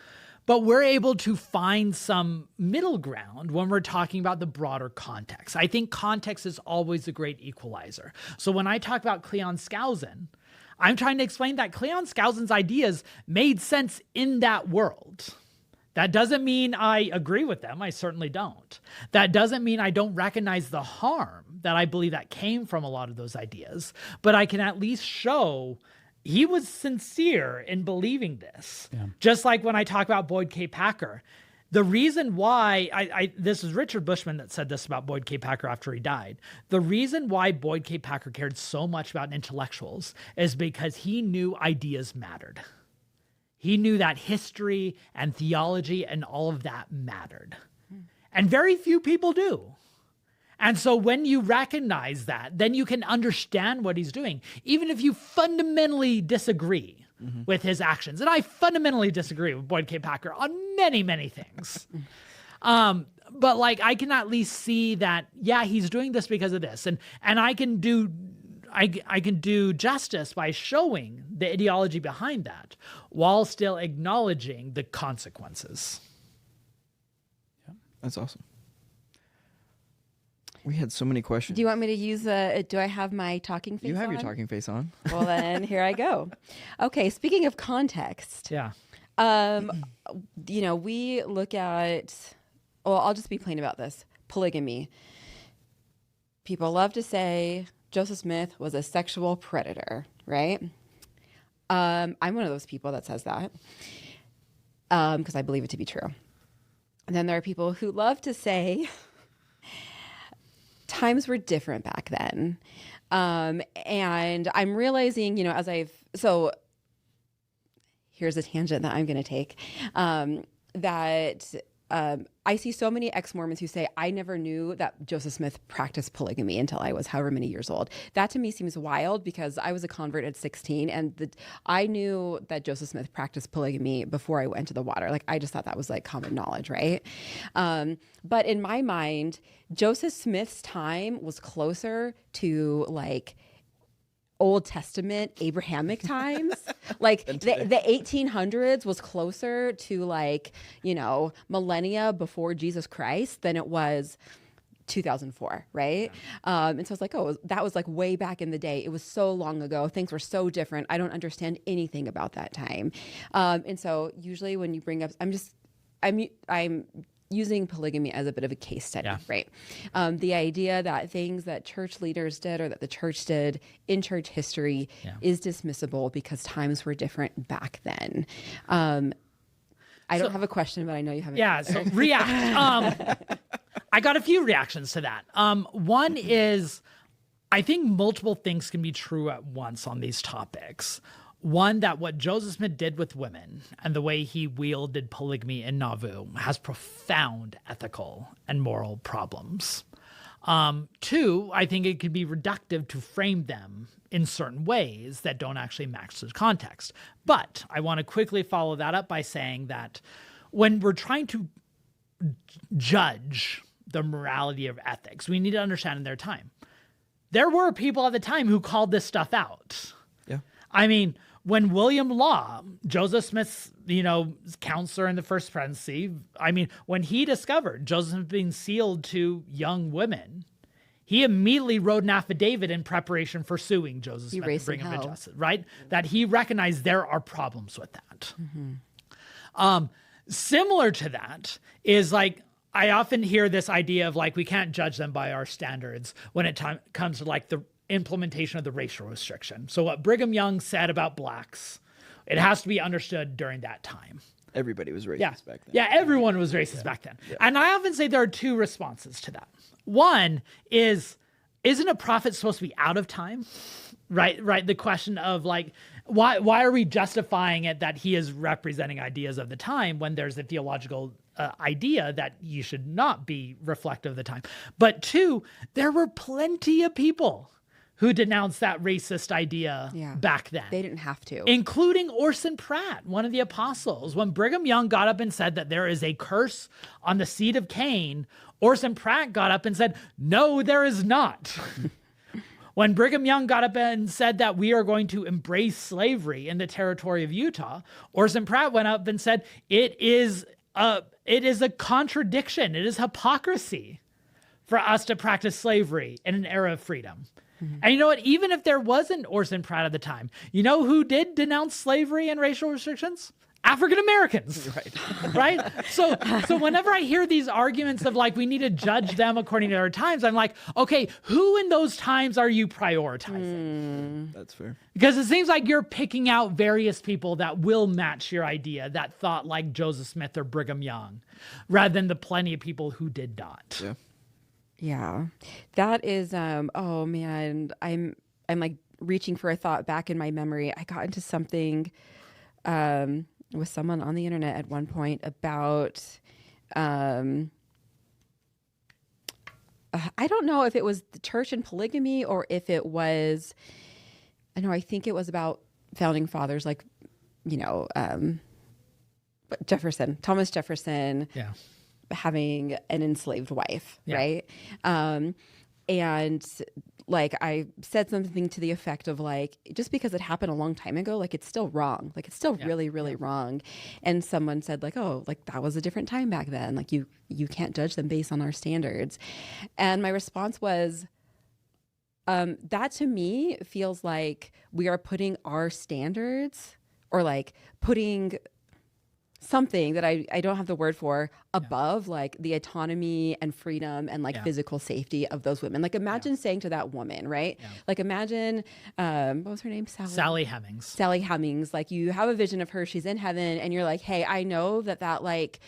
But we're able to find some middle ground when we're talking about the broader context. I think context is always a great equalizer. So when I talk about Cleon Skousen, I'm trying to explain that Cleon Skousen's ideas made sense in that world. That doesn't mean I agree with them. I certainly don't. That doesn't mean I don't recognize the harm that I believe that came from a lot of those ideas, but I can at least show he was sincere in believing this. Yeah. Just like when I talk about Boyd K. Packer, the reason why this is Richard Bushman that said this about Boyd K. Packer after he died. The reason why Boyd K. Packer cared so much about intellectuals is because he knew ideas mattered. He knew that history and theology and all of that mattered. And very few people do. And so when you recognize that, then you can understand what he's doing, even if you fundamentally disagree with his actions. And I fundamentally disagree with Boyd K. Packer on many, many things. But like, I can at least see that, yeah, he's doing this because of this. And I can do justice by showing the ideology behind that while still acknowledging the consequences. Yeah, that's awesome. We had so many questions. Do you want me to use do I have my talking face on? You have your talking face on. Well, then here I go. Okay, speaking of context. Yeah. We look at, well, I'll just be plain about this. Polygamy. People love to say Joseph Smith was a sexual predator, right? I'm one of those people that says that because I believe it to be true. And then there are people who love to say times were different back then. And I'm realizing, so here's a tangent that I'm going to take, that I see so many ex-Mormons who say, I never knew that Joseph Smith practiced polygamy until I was however many years old. That to me seems wild because I was a convert at 16 and I knew that Joseph Smith practiced polygamy before I went to the water. Like, I just thought that was like common knowledge, right? But in my mind, Joseph Smith's time was closer to like Old Testament Abrahamic times. Like the 1800s was closer to like, millennia before Jesus Christ than it was 2004, right? Yeah. And so it's like, oh, that was like way back in the day. It was so long ago. Things were so different. I don't understand anything about that time. And so usually when you bring up, I'm using polygamy as a bit of a case study, right? The idea that things that church leaders did or that the church did in church history is dismissible because times were different back then. I don't have a question, but I know you have. Yeah, so react. I got a few reactions to that. One is, I think multiple things can be true at once on these topics. One, that what Joseph Smith did with women and the way he wielded polygamy in Nauvoo has profound ethical and moral problems. Two, I think it could be reductive to frame them in certain ways that don't actually match the context. But I want to quickly follow that up by saying that when we're trying to judge the morality of ethics, we need to understand in their time. There were people at the time who called this stuff out. Yeah. I mean, when William Law, Joseph Smith's, counselor in the first presidency, when he discovered Joseph Smith being sealed to young women, he immediately wrote an affidavit in preparation for suing Joseph Smith to bring him to justice, right? That he recognized there are problems with that. Mm-hmm. Similar to that is like, I often hear this idea of like, we can't judge them by our standards when it comes to like the implementation of the racial restriction. So what Brigham Young said about blacks, it has to be understood during that time. Everybody was racist back then. Yeah, everyone was racist back then. Yeah. And I often say there are two responses to that. One is, isn't a prophet supposed to be out of time? Right. The question of like, why are we justifying it that he is representing ideas of the time when there's a theological idea that you should not be reflective of the time? But two, there were plenty of people who denounced that racist idea back then. They didn't have to. Including Orson Pratt, one of the apostles. When Brigham Young got up and said that there is a curse on the seed of Cain, Orson Pratt got up and said, no, there is not. When Brigham Young got up and said that we are going to embrace slavery in the territory of Utah, Orson Pratt went up and said, it is a contradiction. It is hypocrisy for us to practice slavery in an era of freedom. And you know what? Even if there wasn't Orson Pratt at the time, you know who did denounce slavery and racial restrictions? African Americans. Right? So whenever I hear these arguments of like, we need to judge them according to their times, I'm like, okay, who in those times are you prioritizing? That's fair. Because it seems like you're picking out various people that will match your idea, that thought like Joseph Smith or Brigham Young, rather than the plenty of people who did not. Yeah. Yeah, that is, oh man, I'm like reaching for a thought back in my memory. I got into something with someone on the internet at one point about, I don't know if it was the church and polygamy or if it was, I think it was about founding fathers, like, Thomas Jefferson. Yeah. Having an enslaved wife, right? And like I said something to the effect of like, just because it happened a long time ago, like it's still wrong. Like it's still really, really wrong. And someone said like, oh, like that was a different time back then. Like you can't judge them based on our standards. And my response was, that to me feels like we are putting our standards or like putting something that I don't have the word for above like the autonomy and freedom and like physical safety of those women. Like imagine saying to that woman, right? Like imagine, what was her name? Sally Hemings. Sally Hemings. Like you have a vision of her, she's in heaven and you're like, hey, I know that like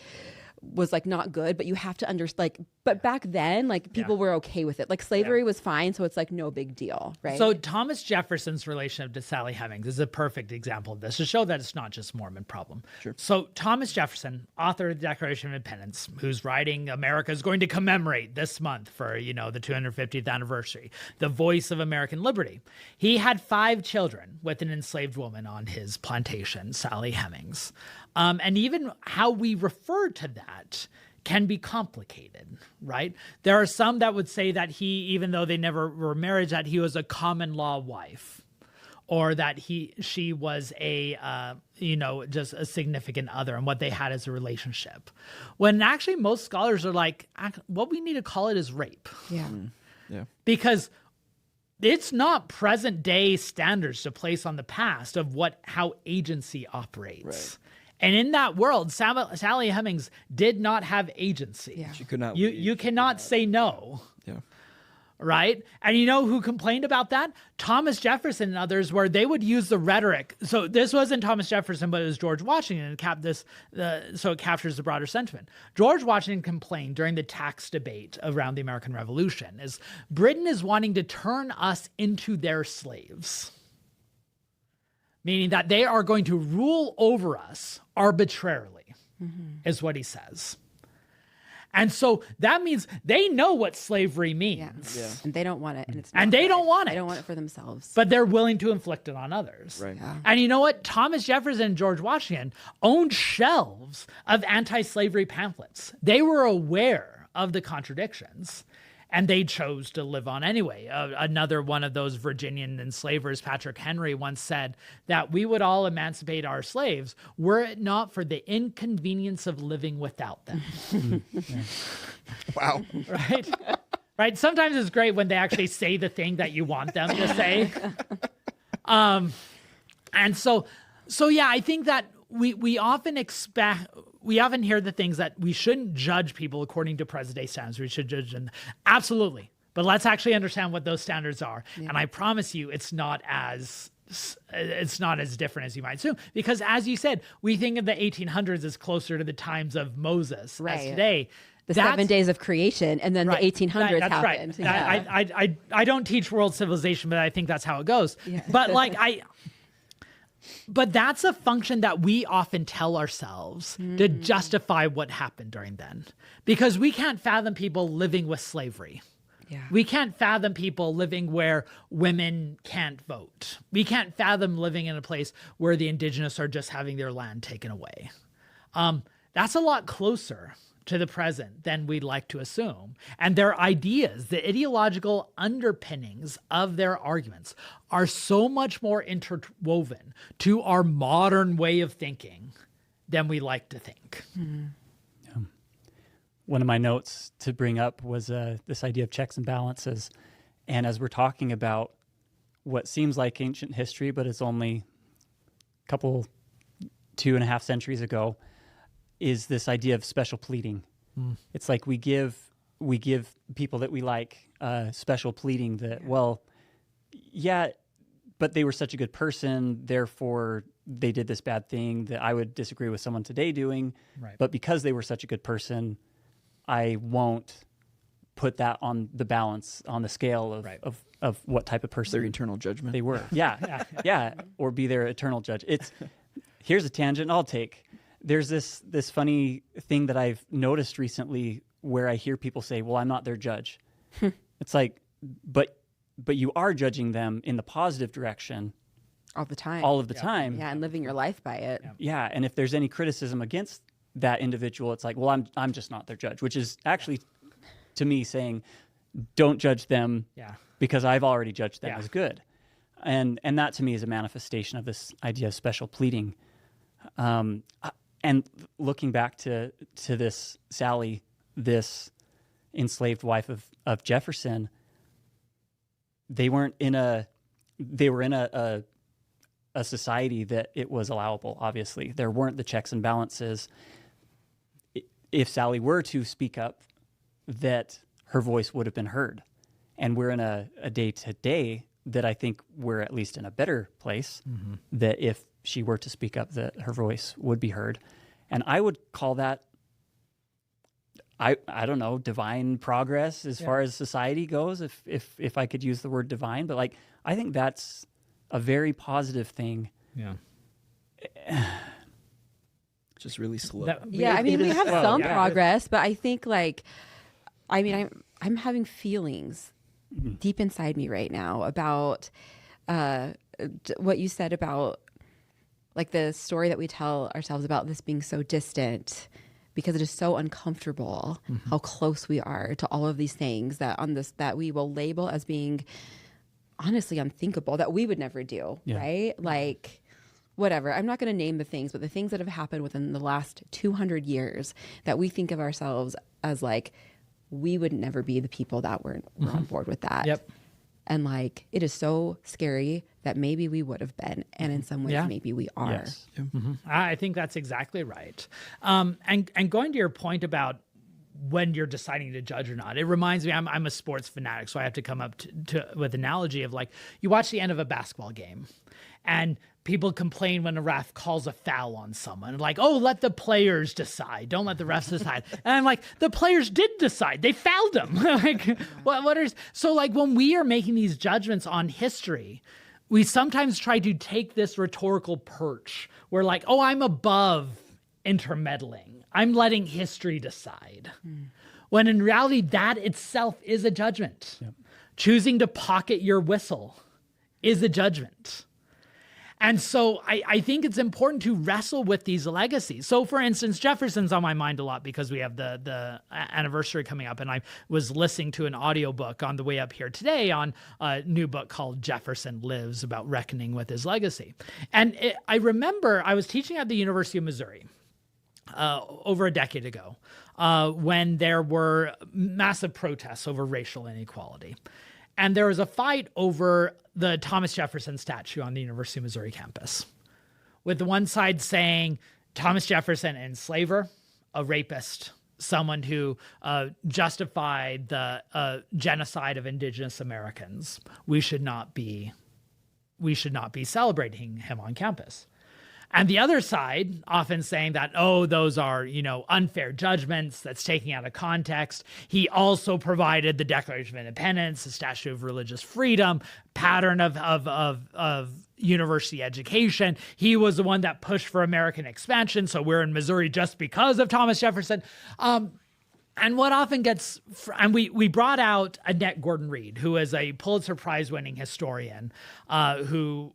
was like not good, but you have to understand, like, but back then, like people were okay with it. Like slavery was fine. So it's like no big deal. Right. So Thomas Jefferson's relationship to Sally Hemings is a perfect example of this to show that it's not just Mormon problem. Sure. So Thomas Jefferson, author of the Declaration of Independence, who's writing America is going to commemorate this month for, the 250th anniversary, the voice of American liberty. He had 5 children with an enslaved woman on his plantation, Sally Hemings. And even how we refer to that can be complicated, right? There are some that would say that he, even though they never were married, that he was a common law wife, or that she was a, just a significant other and what they had as a relationship. When actually most scholars are like, what we need to call it is rape. Yeah. Yeah. Because it's not present day standards to place on the past of how agency operates. Right. And in that world, Sally Hemings did not have agency. Yeah. She could not. You cannot say no. Yeah. Right? And you know who complained about that? Thomas Jefferson and others, where they would use the rhetoric. So this wasn't Thomas Jefferson, but it was George Washington. So it captures the broader sentiment. George Washington complained during the tax debate around the American Revolution is Britain is wanting to turn us into their slaves. Meaning that they are going to rule over us arbitrarily, is what he says. And so that means they know what slavery means. Yeah. And they don't want it. And they don't want it. They don't want it for themselves. But they're willing to inflict it on others. Right. Yeah. And you know what? Thomas Jefferson and George Washington owned shelves of anti-slavery pamphlets. They were aware of the contradictions. And they chose to live on anyway. Another one of those Virginian enslavers, Patrick Henry, once said that we would all emancipate our slaves were it not for the inconvenience of living without them. Wow. Right? Right? Sometimes it's great when they actually say the thing that you want them to say. And so yeah, I think that we often hear the things that we shouldn't judge people according to present day standards. We should judge them. Absolutely. But let's actually understand what those standards are. Yeah. And I promise you, it's not as different as you might assume. Because as you said, we think of the 1800s as closer to the times of Moses as today. the 7 days of creation, and then Right. the 1800s That's happened. right. Yeah. I don't teach world civilization, but I think that's how it goes. Yeah. But but that's a function that we often tell ourselves to justify what happened during then, because we can't fathom people living with slavery. Yeah. We can't fathom people living where women can't vote. We can't fathom living in a place where the indigenous are just having their land taken away. That's a lot closer to the present than we'd like to assume. And their ideas, the ideological underpinnings of their arguments, are so much more interwoven to our modern way of thinking than we like to think. One of my notes to bring up was this idea of checks and balances. And as we're talking about what seems like ancient history, but it's only a couple, 2.5 centuries ago, is this idea of special pleading. It's like we give people that we like special pleading that, well, yeah, but they were such a good person, therefore they did this bad thing that I would disagree with someone today doing. Right. But because they were such a good person, I won't put that on the balance, on the scale of what type of person Their eternal judgment. they were. Yeah. Or be their eternal judge. Here's a tangent I'll take. There's this funny thing that I've noticed recently where I hear people say, well, I'm not their judge. It's like, but you are judging them in the positive direction All the time. all of the time. Yeah, and living your life by it. Yeah. And if there's any criticism against that individual, it's like, well, I'm just not their judge, which is actually to me saying, don't judge them because I've already judged them as good. And that to me is a manifestation of this idea of special pleading. And looking back to this Sally, this enslaved wife of Jefferson, they were in a society that it was allowable. Obviously, there weren't the checks and balances. If Sally were to speak up, that her voice would have been heard. And we're in a day to day that I think we're at least in a better place, that if she were to speak up, that her voice would be heard. And I would call that, I don't know, divine progress as far as society goes, if I could use the word divine. But like, I think that's a very positive thing. Yeah. Just really slow. Yeah, I mean, we have slow, some yeah. progress, but I think I'm having feelings deep inside me right now about what you said about like the story that we tell ourselves about this being so distant, because it is so uncomfortable how close we are to all of these things that we will label as being honestly unthinkable, that we would never do, right? Like, whatever. I'm not going to name the things, but the things that have happened within the last 200 years that we think of ourselves as like, we would never be the people that were on board with that. Yep. And like, it is so scary that maybe we would have been. And in some ways, maybe we are. Yes. I think that's exactly right. And going to your point about when you're deciding to judge or not, it reminds me, I'm a sports fanatic, so I have to come up to with analogy of like, you watch the end of a basketball game and people complain when a ref calls a foul on someone, like, oh, let the players decide, don't let the refs decide. And I'm like, the players did decide, they fouled him. Like, so like when we are making these judgments on history, we sometimes try to take this rhetorical perch where like, oh, I'm above intermeddling, I'm letting history decide. When in reality, that itself is a judgment. Choosing to pocket your whistle is a judgment. And so I think it's important to wrestle with these legacies. So for instance, Jefferson's on my mind a lot because we have the anniversary coming up, and I was listening to an audiobook on the way up here today on a new book called Jefferson Lives, about reckoning with his legacy. And I remember I was teaching at the University of Missouri over a decade ago when there were massive protests over racial inequality. And there was a fight over the Thomas Jefferson statue on the University of Missouri campus, with the one side saying Thomas Jefferson, an enslaver, a rapist, someone who justified the genocide of indigenous Americans. We should not be celebrating him on campus. And the other side often saying that, oh, those are, unfair judgments, that's taking out of context. He also provided the Declaration of Independence, the Statute of Religious Freedom, pattern of university education. He was the one that pushed for American expansion. So we're in Missouri just because of Thomas Jefferson. And what often gets, and we brought out Annette Gordon-Reed, who is a Pulitzer Prize-winning historian, who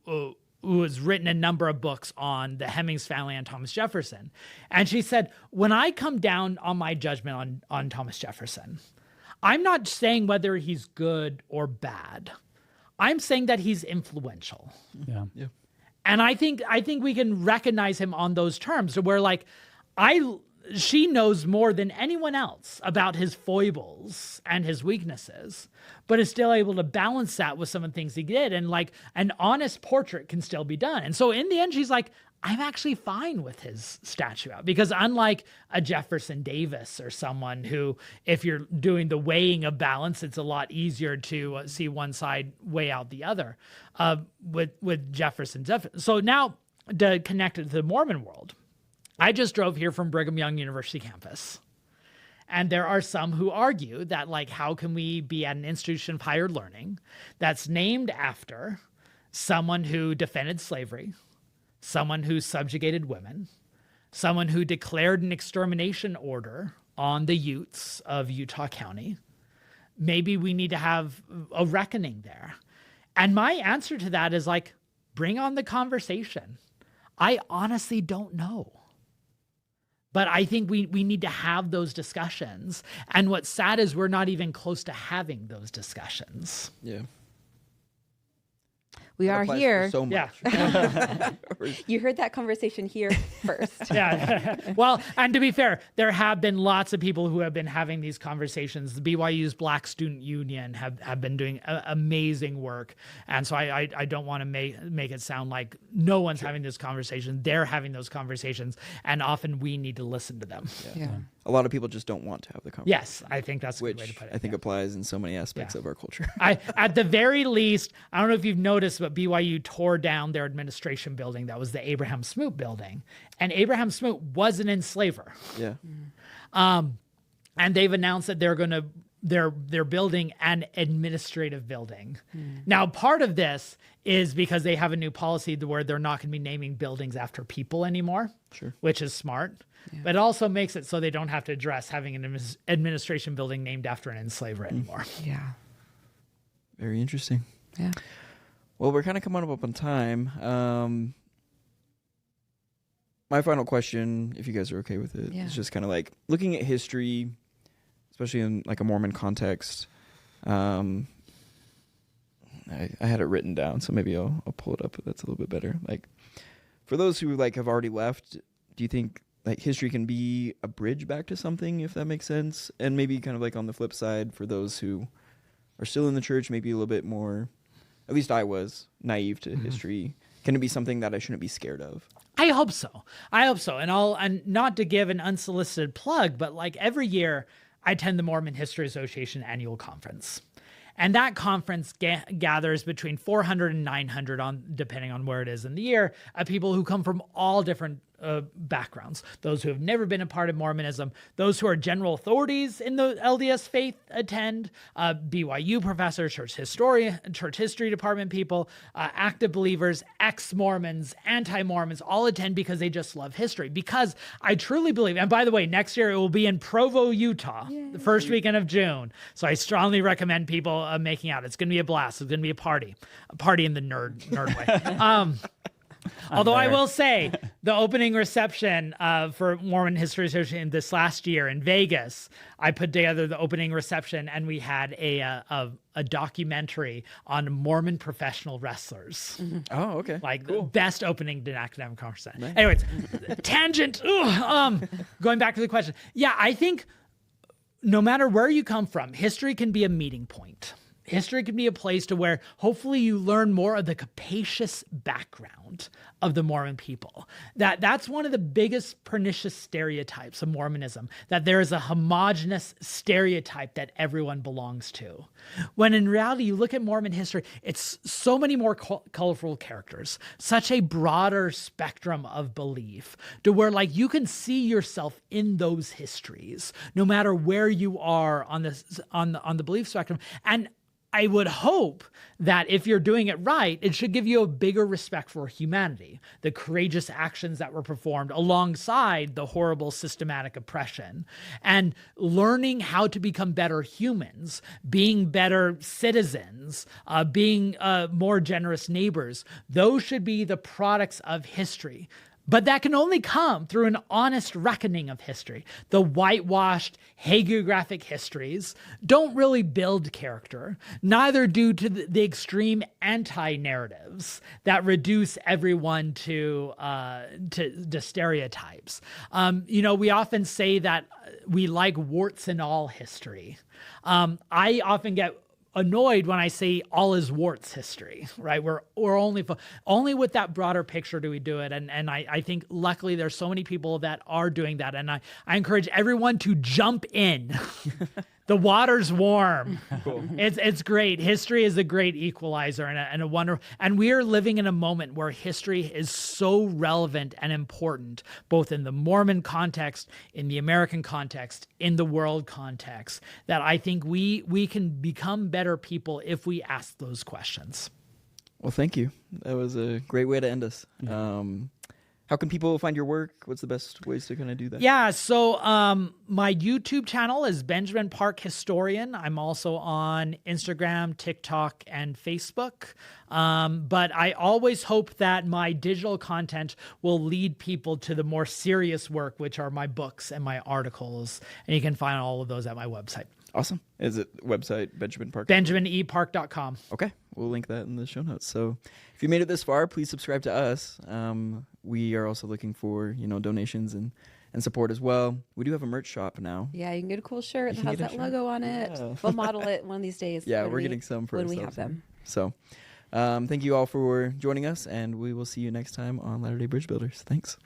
has written a number of books on the Hemings family and Thomas Jefferson. And she said, when I come down on my judgment on Thomas Jefferson, I'm not saying whether he's good or bad. I'm saying that he's influential. Yeah. And I think we can recognize him on those terms, where she knows more than anyone else about his foibles and his weaknesses, but is still able to balance that with some of the things he did. And like an honest portrait can still be done. And so in the end, she's like, I'm actually fine with his statue out, because unlike a Jefferson Davis or someone who, if you're doing the weighing of balance, it's a lot easier to see one side weigh out the other with Jefferson. So now to connect it to the Mormon world, I just drove here from Brigham Young University campus. And there are some who argue that, like, how can we be at an institution of higher learning that's named after someone who defended slavery, someone who subjugated women, someone who declared an extermination order on the Utes of Utah County? Maybe we need to have a reckoning there. And my answer to that is, like, bring on the conversation. I honestly don't know. But I think we need to have those discussions. And what's sad is we're not even close to having those discussions. Yeah. We That are applies here. for so much. Yeah. You heard that conversation here first. Yeah. Well, and to be fair, there have been lots of people who have been having these conversations. The BYU's Black Student Union have been doing amazing work. And so I don't want to make it sound like no one's having this conversation. They're having those conversations, and often we need to listen to them. Yeah. A lot of people just don't want to have the conversation. Yes, I think that's a good way to Which put it. I think applies in so many aspects of our culture. At the very least, I don't know if you've noticed, but BYU tore down their administration building. That was the Abraham Smoot building. And Abraham Smoot was an enslaver. Yeah. And they've announced that they're building an administrative building. Now, part of this is because they have a new policy where they're not going to be naming buildings after people anymore, which is smart. Yeah. But it also makes it so they don't have to address having an administration building named after an enslaver anymore. Yeah. Very interesting. Yeah. Well, we're kind of coming up on time. My final question, if you guys are okay with it, is just kind of like looking at history, especially in like a Mormon context. I had it written down, so maybe I'll pull it up. That's a little bit better. Like, for those who like have already left, do you think like history can be a bridge back to something, if that makes sense? And maybe kind of like on the flip side, for those who are still in the church, maybe a little bit more, at least I was, naive to history. Can it be something that I shouldn't be scared of? I hope so. And not to give an unsolicited plug, but like every year I attend the Mormon History Association annual conference. And that conference gathers between 400 and 900, depending on where it is in the year, of people who come from all different backgrounds. Those who have never been a part of Mormonism, those who are general authorities in the LDS faith attend, BYU professors, church history department people, active believers, ex-Mormons, anti-Mormons, all attend because they just love history. Because I truly believe, and by the way, next year it will be in Provo, Utah, the first weekend of June. So I strongly recommend people making out. It's going to be a blast. It's going to be a party in the nerd way. Although I will say the opening reception for Mormon History Association this last year in Vegas, I put together the opening reception and we had a documentary on Mormon professional wrestlers. Oh, okay. Like the best opening to an academic conference. Nice. Anyways, tangent. Going back to the question. Yeah, I think no matter where you come from, history can be a meeting point. History can be a place to where hopefully you learn more of the capacious background of the Mormon people. That's one of the biggest pernicious stereotypes of Mormonism, that there is a homogenous stereotype that everyone belongs to. When in reality, you look at Mormon history, it's so many more colorful characters, such a broader spectrum of belief, to where like you can see yourself in those histories, no matter where you are on the belief spectrum. And I would hope that if you're doing it right, it should give you a bigger respect for humanity, the courageous actions that were performed alongside the horrible systematic oppression, and learning how to become better humans, being better citizens, being more generous neighbors. Those should be the products of history. But that can only come through an honest reckoning of history. The whitewashed hagiographic histories don't really build character, neither do to the extreme anti-narratives that reduce everyone to stereotypes. We often say that we like warts and all history. I often get annoyed when I say all is warts history, right? We're only with that broader picture do we do it. And I think luckily there's so many people that are doing that. And I encourage everyone to jump in. The water's warm. Cool. It's great. History is a great equalizer and a wonder. And we are living in a moment where history is so relevant and important, both in the Mormon context, in the American context, in the world context, that I think we can become better people if we ask those questions. Well, thank you. That was a great way to end us. How can people find your work? What's the best ways to kind of do that? Yeah, so my YouTube channel is Benjamin Park Historian. I'm also on Instagram, TikTok, and Facebook. But I always hope that my digital content will lead people to the more serious work, which are my books and my articles. And you can find all of those at my website. Awesome. Is it website Benjamin Park? BenjaminEPark.com. Okay. We'll link that in the show notes. So if you made it this far, please subscribe to us. We are also looking for, donations and support as well. We do have a merch shop now. Yeah, you can get a cool shirt that has that shirt. logo on it. Yeah. We'll model it one of these days. Yeah, we're getting some for when ourselves. we have them. So thank you all for joining us, and we will see you next time on Latter-day Bridge Builders. Thanks.